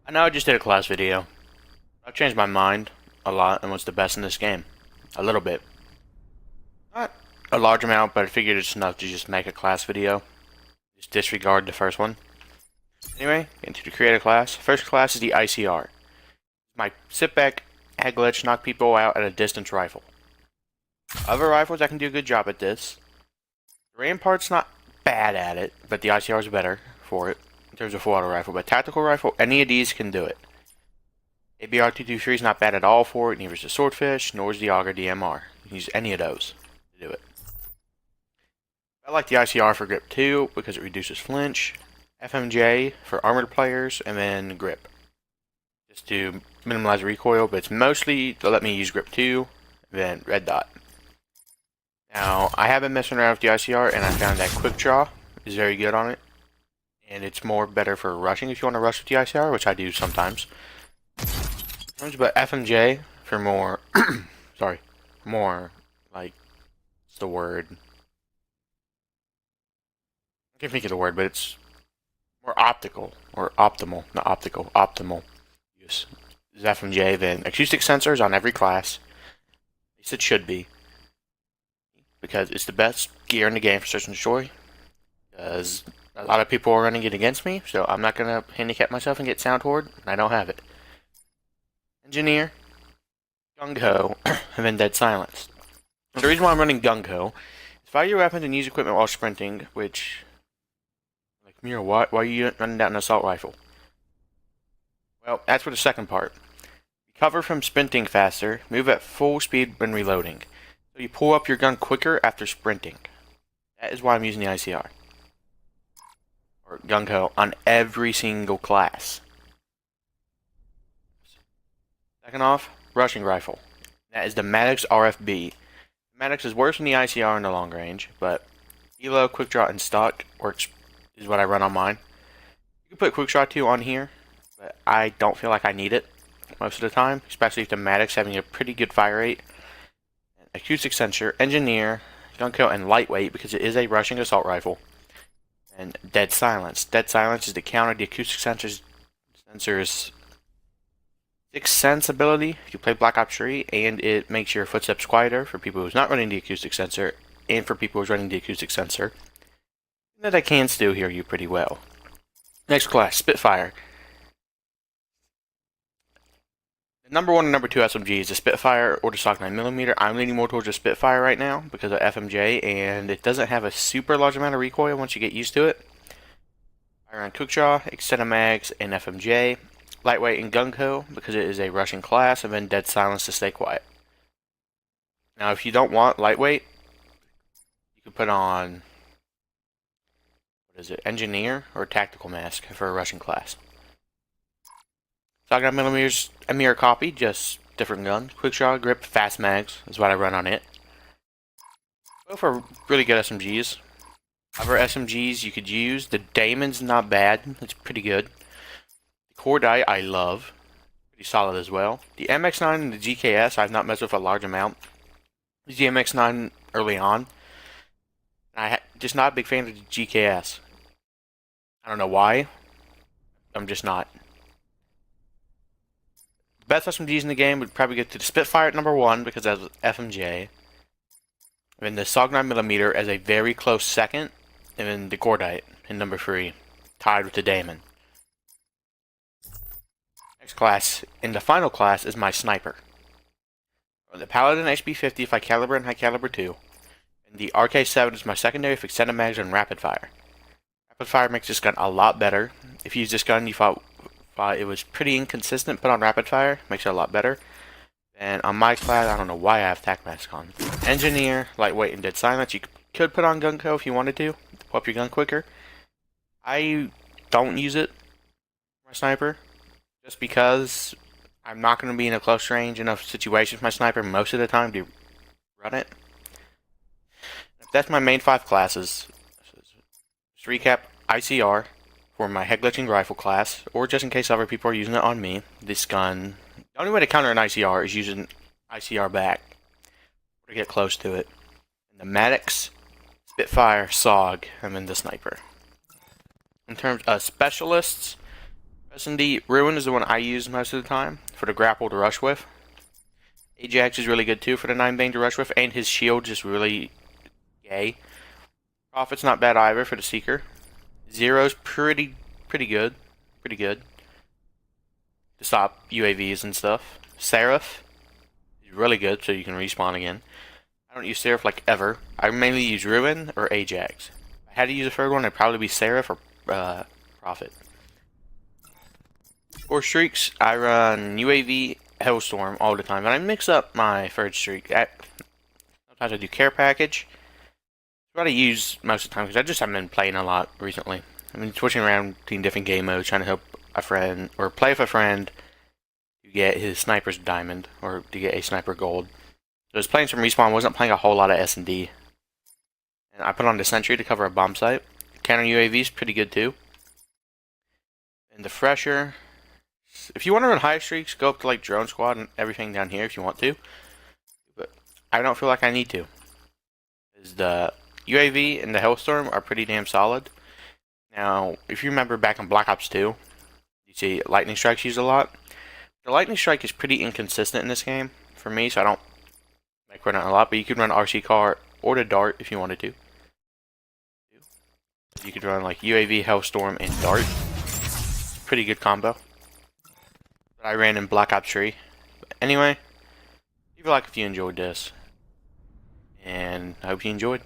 I know I just did a class video. I've changed my mind a lot on what's the best in this game. A little bit. Not a large amount, but I figured it's enough to just make a class video. Just disregard the first one. Anyway, into the create a class. First class is the ICR. My sit back, head glitch, knock people out at a distance rifle. Other rifles I can do a good job at this. The Rampart's not bad at it, but the ICR is better for it in terms of full auto rifle. But tactical rifle, any of these can do it. ABR-223 is not bad at all for it, neither is the Swordfish, nor is the Auger DMR. You can use any of those to do it. I like the ICR for grip 2 because it reduces flinch, FMJ for armored players, and then grip. Just to minimize recoil, but it's mostly to let me use grip 2, then red dot. Now, I have been messing around with the ICR, and I found that quick draw is very good on it. And it's more better for rushing if you want to rush with the ICR, which I do sometimes. But FMJ for more, sorry, more, like, what's the word? I can't think of the word, but it's more optical, or optimal, not optical, optimal use. Is FMJ than acoustic sensors on every class. At least it should be. Because it's the best gear in the game for search and destroy. Because a lot of people are running it against me, so I'm not going to handicap myself and get sound horde, and I don't have it. Engineer, Gung-Ho, and then Dead Silence. The reason why I'm running Gung-Ho is fire your weapons and use equipment while sprinting, which, like, Mira, why are you running down an assault rifle? Well, that's for the second part. Recover from sprinting faster, move at full speed when reloading. So you pull up your gun quicker after sprinting. That is why I'm using the ICR. Or Gung-Ho on every single class. Second off, rushing rifle. That is the Maddox RFB. The Maddox is worse than the ICR in the long range, but Elo, quick draw, and stock works is what I run on mine. You can put quick draw 2 on here, but I don't feel like I need it most of the time, especially if the Maddox having a pretty good fire rate. Acoustic sensor, engineer, Gung-Ho, and lightweight because it is a rushing assault rifle. And Dead Silence. Dead Silence is to counter the acoustic sensor's Sixth Sense ability if you play Black Ops 3, and it makes your footsteps quieter for people who's not running the acoustic sensor, and for people who's running the acoustic sensor. And that I can still hear you pretty well. Next class, Spitfire. The number 1 and number 2 SMG is the Spitfire or the Stock 9mm. I'm leaning more towards the Spitfire right now because of FMJ, and it doesn't have a super large amount of recoil once you get used to it. I run Cookjaw, Extended Mags, and FMJ. Lightweight and Gung-Ho because it is a rushing class, and then Dead Silence to stay quiet. Now, if you don't want lightweight, you can put on, what is it, Engineer or Tactical Mask for a rushing class. So I got millimeters, a mirror copy, just different gun. Quick draw, grip, fast mags is what I run on it. Both are really good SMGs. Other SMGs you could use, the Damon's not bad, it's pretty good. Cordite I love, pretty solid as well. The MX9 and the GKS I've not messed with a large amount. The MX9 early on. Just not a big fan of the GKS. I don't know why. I'm just not. The best SMGs in the game would probably get to the Spitfire at number 1 because that's FMJ. And then the SOG 9mm as a very close second. And then the Cordite in number 3, tied with the Damon. Next class, in the final class, is my sniper. The Paladin HB50 if I caliber and high caliber 2. And the RK7 is my secondary for extended mags and rapid fire. Rapid fire makes this gun a lot better. If you use this gun you thought it was pretty inconsistent, put on rapid fire, makes it a lot better. And on my class, I don't know why I have tac mask on. Engineer, lightweight, and Dead Silence. You could put on Gung-Ho if you wanted to pull up your gun quicker. I don't use it for my sniper. Just because I'm not going to be in a close range enough situation with my sniper most of the time to run it. That's my main 5 classes. Just recap, ICR for my head glitching rifle class, or just in case other people are using it on me. This gun, the only way to counter an ICR is using ICR back, or to get close to it. And the Maddox, Spitfire, SOG, and then the sniper. In terms of specialists, SnD Ruin is the one I use most of the time for the grapple to rush with. Ajax is really good too for the 9 bang to rush with, and his shield is really gay. Prophet's not bad either for the Seeker. Zero's pretty good. Pretty good. To stop UAVs and stuff. Seraph is really good, so you can respawn again. I don't use Seraph like ever. I mainly use Ruin or Ajax. If I had to use a third one, it'd probably be Seraph or Prophet. For streaks, I run UAV, Hellstorm all the time, and I mix up my third streak. Sometimes I do Care Package. It's what I use most of the time because I just haven't been playing a lot recently. I've been switching around between different game modes, trying to help a friend or play with a friend to get his sniper's diamond or to get a sniper gold. So I was playing some respawn, wasn't playing a whole lot of SnD. And I put on the sentry to cover a bomb site. Counter UAV is pretty good too. And the fresher. If you want to run high streaks, go up to like drone squad and everything down here if you want to. But I don't feel like I need to. Because the UAV and the Hellstorm are pretty damn solid. Now, if you remember back in Black Ops 2, you see lightning strikes used a lot. The lightning strike is pretty inconsistent in this game for me, so I don't like run it a lot. But you could run RC car or the dart if you wanted to. You could run like UAV, Hellstorm, and dart. Pretty good combo. I ran in Black Ops 3. But anyway, leave a like if you enjoyed this. And I hope you enjoyed.